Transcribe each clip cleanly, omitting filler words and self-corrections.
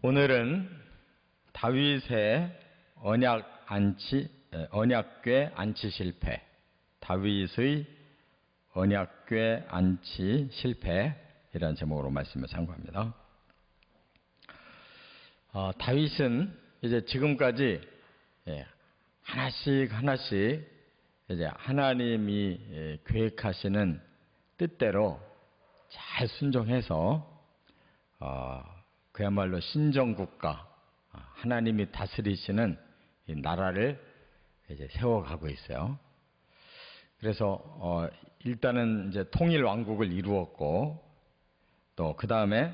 오늘은 다윗의 언약궤 안치 실패, 다윗의 언약궤 안치 실패이라는 제목으로 말씀을 참고합니다. 다윗은 이제 지금까지 하나씩 이제 하나님이 계획하시는 뜻대로 잘 순종해서 그야말로 신정국가, 하나님이 다스리시는 이 나라를 이제 세워가고 있어요. 그래서 일단은 이제 통일 왕국을 이루었고, 또 그 다음에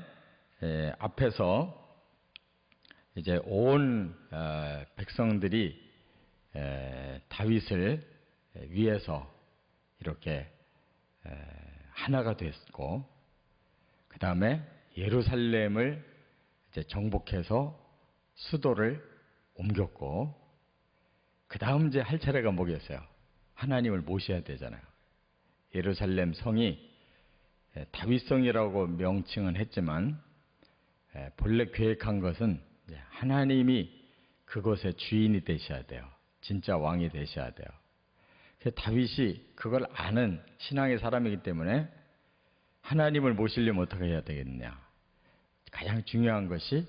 앞에서 이제 온 백성들이 다윗을 위해서 이렇게 하나가 됐고, 그 다음에 예루살렘을 이제 정복해서 수도를 옮겼고, 그 다음 이제 할 차례가 뭐겠어요? 하나님을 모셔야 되잖아요. 예루살렘 성이 다윗성이라고 명칭은 했지만 본래 계획한 것은 이제 하나님이 그곳의 주인이 되셔야 돼요. 진짜 왕이 되셔야 돼요. 그래서 다윗이 그걸 아는 신앙의 사람이기 때문에 하나님을 모시려면 어떻게 해야 되겠느냐? 가장 중요한 것이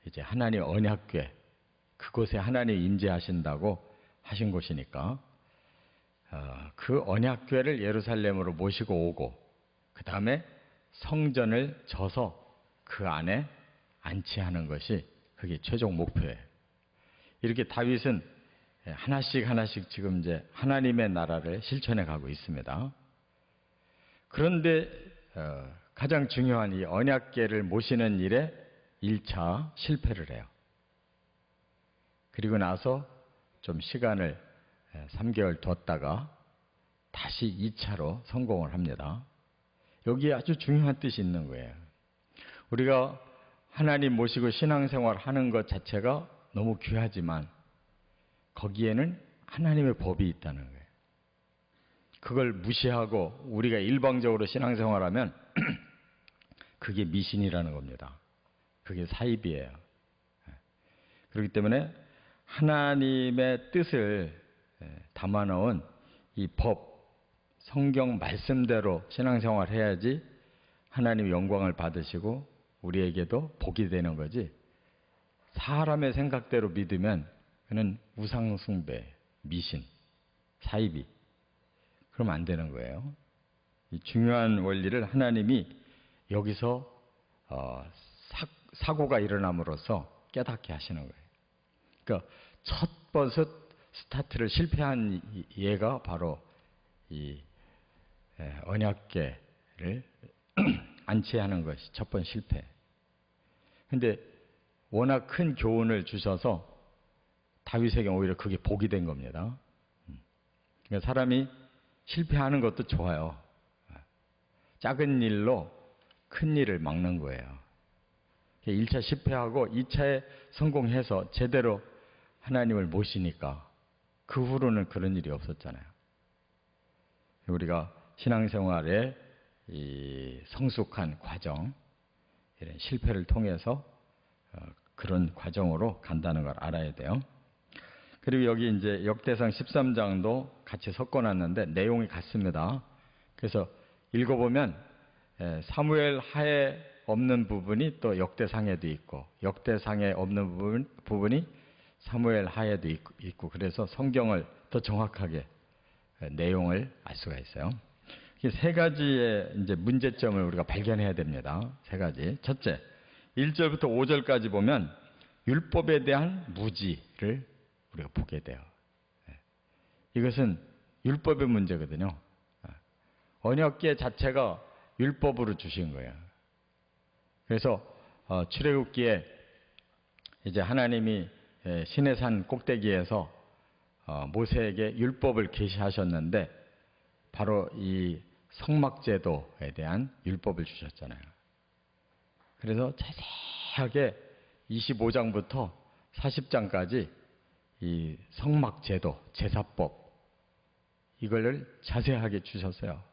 이제 하나님 언약궤, 그곳에 하나님이 임재하신다고 하신 곳이니까 그 언약궤를 예루살렘으로 모시고 오고, 그 다음에 성전을 져서 그 안에 안치하는 것이 그게 최종 목표예요. 이렇게 다윗은 하나씩 지금 이제 하나님의 나라를 실천해 가고 있습니다. 그런데 가장 중요한 이 언약궤를 모시는 일에 1차 실패를 해요. 그리고 나서 좀 시간을 3개월 뒀다가 다시 2차로 성공을 합니다. 여기에 아주 중요한 뜻이 있는 거예요. 우리가 하나님 모시고 신앙생활 하는 것 자체가 너무 귀하지만 거기에는 하나님의 법이 있다는 거예요. 그걸 무시하고 우리가 일방적으로 신앙생활하면 그게 미신이라는 겁니다. 그게 사입이에요. 그렇기 때문에 하나님의 뜻을 담아놓은 이 법, 성경 말씀대로 신앙생활 해야지 하나님 영광을 받으시고 우리에게도 복이 되는 거지, 사람의 생각대로 믿으면 그는 우상숭배, 미신, 사이비, 그러면 안 되는 거예요. 이 중요한 원리를 하나님이 여기서 사고가 일어남으로써 깨닫게 하시는 거예요. 그러니까 첫 버섯 스타트를 실패한 예가 바로 이 언약궤를 안치하는 것이 첫 번 실패. 근데 워낙 큰 교훈을 주셔서 다윗에게 오히려 그게 복이 된 겁니다. 그러니까 사람이 실패하는 것도 좋아요. 작은 일로 큰 일을 막는 거예요. 1차 실패하고 2차에 성공해서 제대로 하나님을 모시니까 그 후로는 그런 일이 없었잖아요. 우리가 신앙생활의 이 성숙한 과정, 이런 실패를 통해서 그런 과정으로 간다는 걸 알아야 돼요. 그리고 여기 이제 역대상 13장도 같이 섞어놨는데 내용이 같습니다. 그래서 읽어보면 사무엘 하에 없는 부분이 또 역대상에도 있고, 역대상에 없는 부분이 사무엘 하에도 있고, 그래서 성경을 더 정확하게 내용을 알 수가 있어요. 세 가지의 이제 문제점을 우리가 발견해야 됩니다. 세 가지. 첫째, 1절부터 5절까지 보면 율법에 대한 무지를 우리가 보게 돼요. 이것은 율법의 문제거든요. 언약궤 자체가 율법으로 주신 거예요. 그래서 출애굽기에 이제 하나님이 시내산 꼭대기에서 모세에게 율법을 계시하셨는데 바로 이 성막제도에 대한 율법을 주셨잖아요. 그래서 자세하게 25장부터 40장까지 이 성막제도, 제사법, 이걸 자세하게 주셨어요.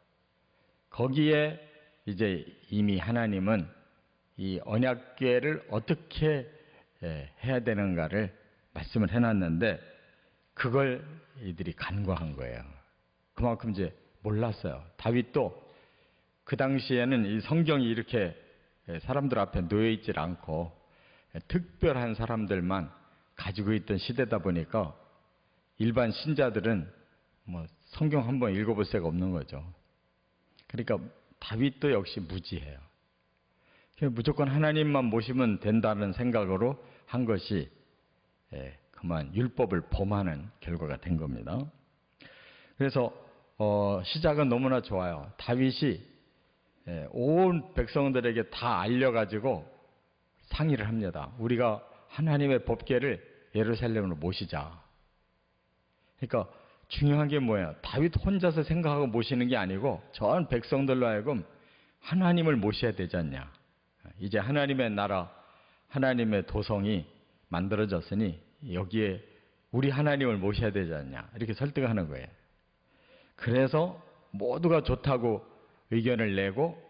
거기에 이제 이미 하나님은 이 언약궤를 어떻게 해야 되는가를 말씀을 해놨는데 그걸 이들이 간과한 거예요. 그만큼 이제 몰랐어요. 다윗도 그 당시에는 이 성경이 이렇게 사람들 앞에 놓여 있질 않고 특별한 사람들만 가지고 있던 시대다 보니까 일반 신자들은 뭐 성경 한번 읽어볼 새가 없는 거죠. 그러니까 다윗도 역시 무지해요. 무조건 하나님만 모시면 된다는 생각으로 한 것이 그만 율법을 범하는 결과가 된 겁니다. 그래서 시작은 너무나 좋아요. 다윗이 온 백성들에게 다 알려가지고 상의를 합니다. 우리가 하나님의 법궤를 예루살렘으로 모시자. 그러니까 중요한 게 뭐예요? 다윗 혼자서 생각하고 모시는 게 아니고 전 백성들로 하여금 하나님을 모셔야 되지 않냐. 이제 하나님의 나라, 하나님의 도성이 만들어졌으니 여기에 우리 하나님을 모셔야 되지 않냐. 이렇게 설득하는 거예요. 그래서 모두가 좋다고 의견을 내고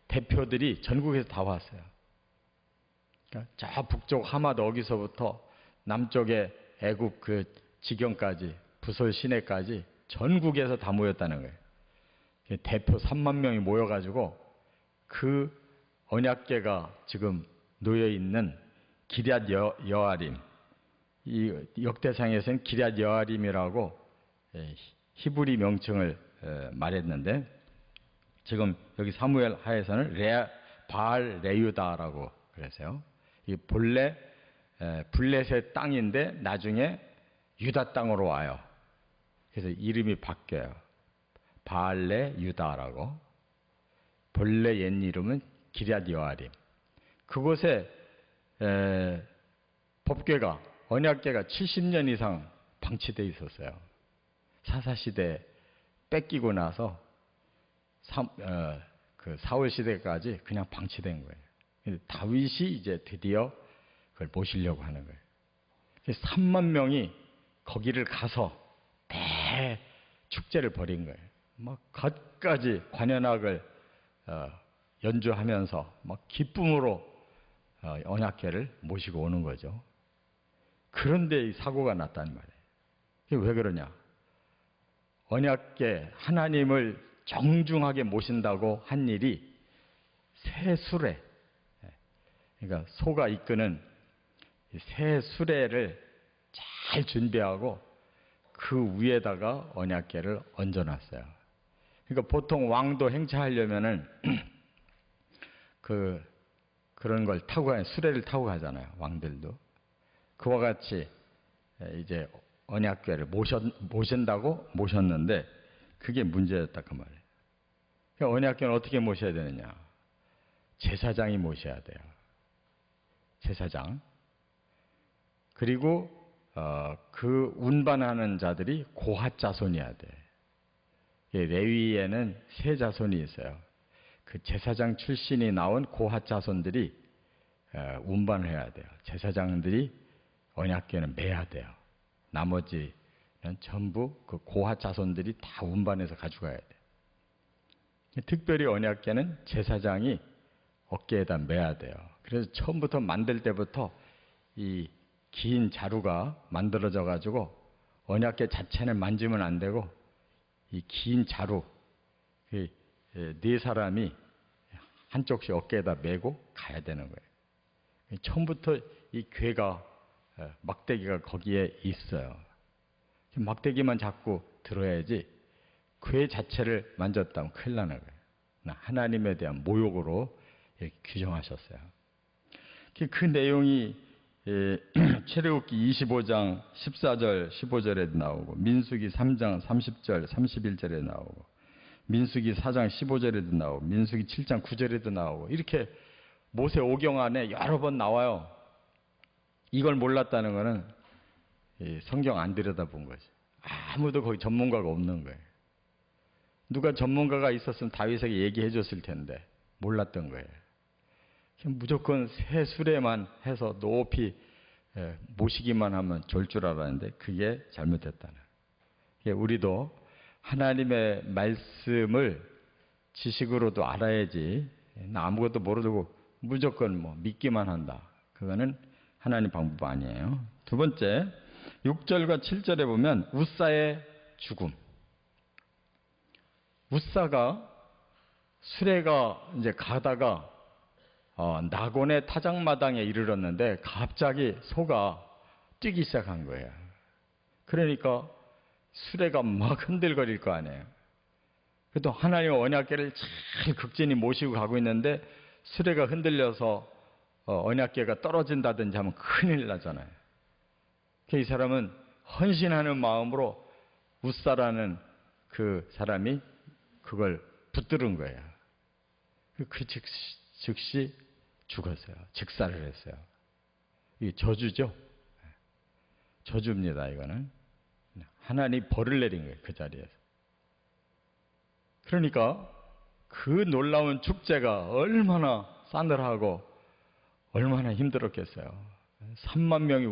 대표들이 전국에서 다 왔어요. 그러니까 저 북쪽 하맛 어기서부터 남쪽의 애굽 그 지경까지 부솔 시내까지 전국에서 다 모였다는 거예요. 대표 3만 명이 모여가지고 그 언약궤가 지금 놓여 있는 기럇 여아림, 이 역대상에서는 기럇 여아림이라고 히브리 명칭을 말했는데 지금 여기 사무엘 하에서는 바알 레유다라고 그랬어요. 이 본래 블레셋 땅인데 나중에 유다 땅으로 와요. 그래서 이름이 바뀌어요. 바알레 유다라고. 본래 옛 이름은 기럇 여아림. 그곳에 법궤가 언약궤가 70년 이상 방치되어 있었어요. 사사시대 뺏기고 나서 그 사울 시대까지 그냥 방치된 거예요. 다윗이 이제 드디어 그걸 모시려고 하는 거예요. 3만 명이 거기를 가서 대축제를 벌인 거예요. 막 갖가지 관현악을 연주하면서 막 기쁨으로 언약궤를 모시고 오는 거죠. 그런데 이 사고가 났단 말이에요. 이게 왜 그러냐? 언약궤 하나님을 정중하게 모신다고 한 일이 새 수레, 그러니까 소가 이끄는 새 수레를 잘 준비하고 그 위에다가 언약궤를 얹어놨어요. 그러니까 보통 왕도 행차하려면은 그런 걸 타고 가요. 수레를 타고 가잖아요. 왕들도. 그와 같이 이제 언약궤를 모신다고 모셨는데 그게 문제였다 그 말이에요. 그러니까 언약궤는 어떻게 모셔야 되느냐? 제사장이 모셔야 돼요. 제사장. 그리고 그 운반하는 자들이 고핫 자손이어야 돼. 레위에는 세 자손이 있어요. 그 제사장 출신이 나온 고핫 자손들이 운반을 해야 돼요. 제사장들이 언약궤는 매야 돼요. 나머지는 전부 그 고핫 자손들이 다 운반해서 가져가야 돼요. 특별히 언약궤는 제사장이 어깨에다 매야 돼요. 그래서 처음부터 만들 때부터 이 긴 자루가 만들어져 가지고 언약궤 자체는 만지면 안 되고 이 긴 자루 네 사람이 한쪽씩 어깨에다 메고 가야 되는 거예요. 처음부터 이 궤가 막대기가 거기에 있어요. 막대기만 잡고 들어야지 궤 자체를 만졌다면 큰일 나는 거예요. 하나님에 대한 모욕으로 이렇게 규정하셨어요. 그 내용이 출애굽기 25장 14절 15절에 나오고 민수기 3장 30절 31절에 나오고 민수기 4장 15절에도 나오고 민수기 7장 9절에도 나오고 이렇게 모세 오경 안에 여러 번 나와요. 이걸 몰랐다는 것은 성경 안 들여다본 거지. 아무도 거기 전문가가 없는 거예요. 누가 전문가가 있었으면 다윗에게 얘기해 줬을 텐데 몰랐던 거예요. 무조건 새 수레만 해서 높이 모시기만 하면 좋을 줄 알았는데 그게 잘못됐다는 거예요. 우리도 하나님의 말씀을 지식으로도 알아야지 나 아무것도 모르고 무조건 믿기만 한다. 그거는 하나님 방법 아니에요. 두 번째, 6절과 7절에 보면 웃사의 죽음. 웃사가 수레가 이제 가다가 나곤의 타작마당에 이르렀는데 갑자기 소가 뛰기 시작한 거예요. 그러니까 수레가 막 흔들거릴 거 아니에요. 그래도 하나님의 언약궤를 잘 극진히 모시고 가고 있는데 수레가 흔들려서 언약궤가 떨어진다든지 하면 큰일 나잖아요. 이 사람은 헌신하는 마음으로 웃사라는 그 사람이 그걸 붙들은 거예요. 그 즉시 죽었어요. 즉사를 했어요. 이게 저주죠. 저주입니다. 이거는 하나님 벌을 내린 거예요. 그 자리에서. 그러니까 그 놀라운 축제가 얼마나 싸늘하고 얼마나 힘들었겠어요. 3만 명이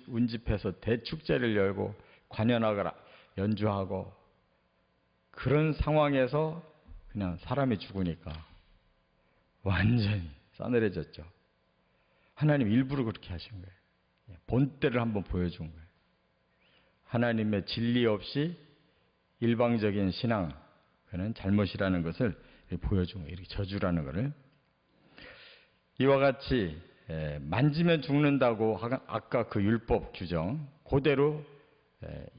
운집해서 대축제를 열고 관현악을 연주하고 그런 상황에서 그냥 사람이 죽으니까 완전히 싸늘해졌죠. 하나님 일부러 그렇게 하신 거예요. 본때를 한번 보여준 거예요. 하나님의 진리 없이 일방적인 신앙, 그는 잘못이라는 것을 보여준 거예요. 이렇게 저주라는 것을. 이와 같이 만지면 죽는다고 아까 그 율법 규정 그대로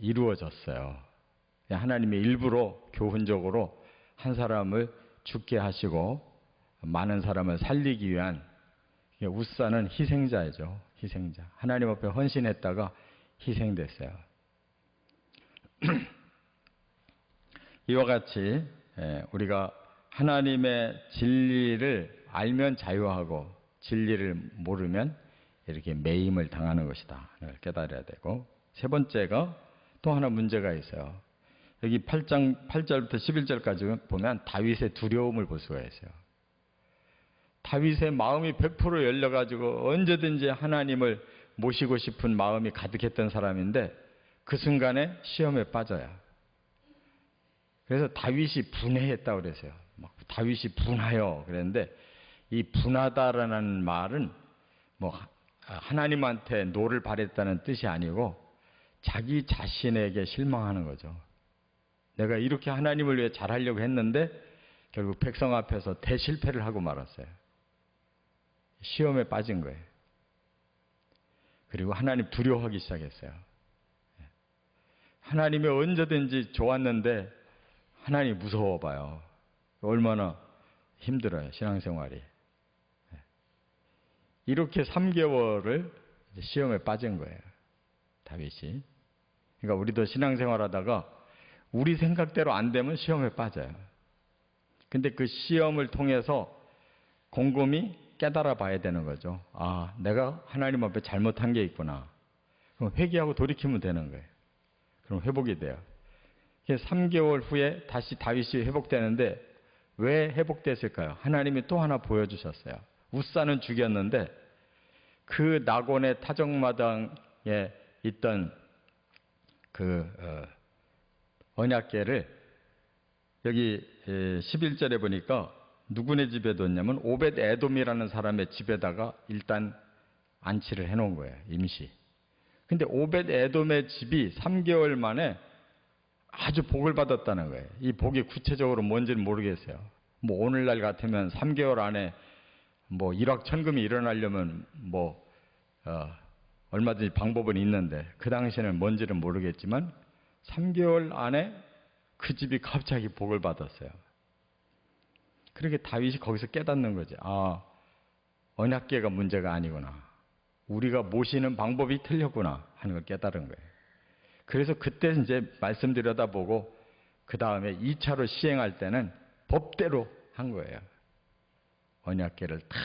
이루어졌어요. 하나님이 일부러 교훈적으로 한 사람을 죽게 하시고 많은 사람을 살리기 위한, 웃사는 희생자이죠. 희생자. 하나님 앞에 헌신했다가 희생됐어요. 이와 같이 우리가 하나님의 진리를 알면 자유하고 진리를 모르면 이렇게 매임을 당하는 것이다. 깨달아야 되고, 세 번째가 또 하나 문제가 있어요. 여기 8절부터 11절까지 보면 다윗의 두려움을 볼 수가 있어요. 다윗의 마음이 100% 열려가지고 언제든지 하나님을 모시고 싶은 마음이 가득했던 사람인데 그 순간에 시험에 빠져요. 그래서 다윗이 분해했다고 그랬어요. 다윗이 분하여 그랬는데, 이 분하다라는 말은 하나님한테 노를 바랬다는 뜻이 아니고 자기 자신에게 실망하는 거죠. 내가 이렇게 하나님을 위해 잘하려고 했는데 결국 백성 앞에서 대실패를 하고 말았어요. 시험에 빠진 거예요. 그리고 하나님 두려워하기 시작했어요. 하나님이 언제든지 좋았는데 하나님 무서워 봐요. 얼마나 힘들어요, 신앙생활이. 이렇게 3개월을 시험에 빠진 거예요, 다윗이. 그러니까 우리도 신앙생활 하다가 우리 생각대로 안 되면 시험에 빠져요. 근데 그 시험을 통해서 곰곰이 깨달아 봐야 되는 거죠. 아, 내가 하나님 앞에 잘못한 게 있구나. 그럼 회개하고 돌이키면 되는 거예요. 그럼 회복이 돼요. 3개월 후에 다시 다윗이 회복되는데 왜 회복됐을까요? 하나님이 또 하나 보여주셨어요. 웃사는 죽였는데 그 나곤의 타작마당에 있던 그 언약궤를 여기 11절에 보니까 누구네 집에 뒀냐면 오벳 에돔이라는 사람의 집에다가 일단 안치를 해놓은 거예요, 임시. 근데 오벳 에돔의 집이 3개월 만에 아주 복을 받았다는 거예요. 이 복이 구체적으로 뭔지는 모르겠어요. 오늘날 같으면 3개월 안에 일확천금이 일어나려면 얼마든지 방법은 있는데 그 당시에는 뭔지는 모르겠지만 3개월 안에 그 집이 갑자기 복을 받았어요. 그렇게 다윗이 거기서 깨닫는 거지. 아, 언약궤가 문제가 아니구나. 우리가 모시는 방법이 틀렸구나 하는 걸 깨달은 거예요. 그래서 그때 이제 말씀드려다 보고 그 다음에 2차로 시행할 때는 법대로 한 거예요. 언약궤를 다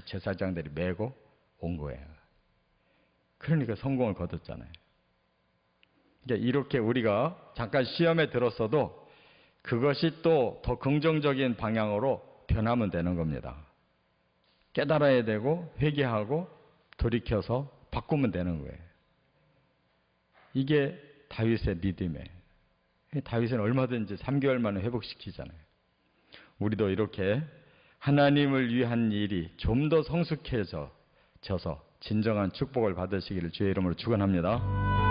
제사장들이 메고 온 거예요. 그러니까 성공을 거뒀잖아요. 그러니까 이렇게 우리가 잠깐 시험에 들었어도 그것이 또 더 긍정적인 방향으로 변하면 되는 겁니다. 깨달아야 되고 회개하고 돌이켜서 바꾸면 되는 거예요. 이게 다윗의 믿음이에요. 다윗은 얼마든지 3개월 만에 회복시키잖아요. 우리도 이렇게 하나님을 위한 일이 좀 더 성숙해져서 진정한 축복을 받으시기를 주의 이름으로 축원합니다.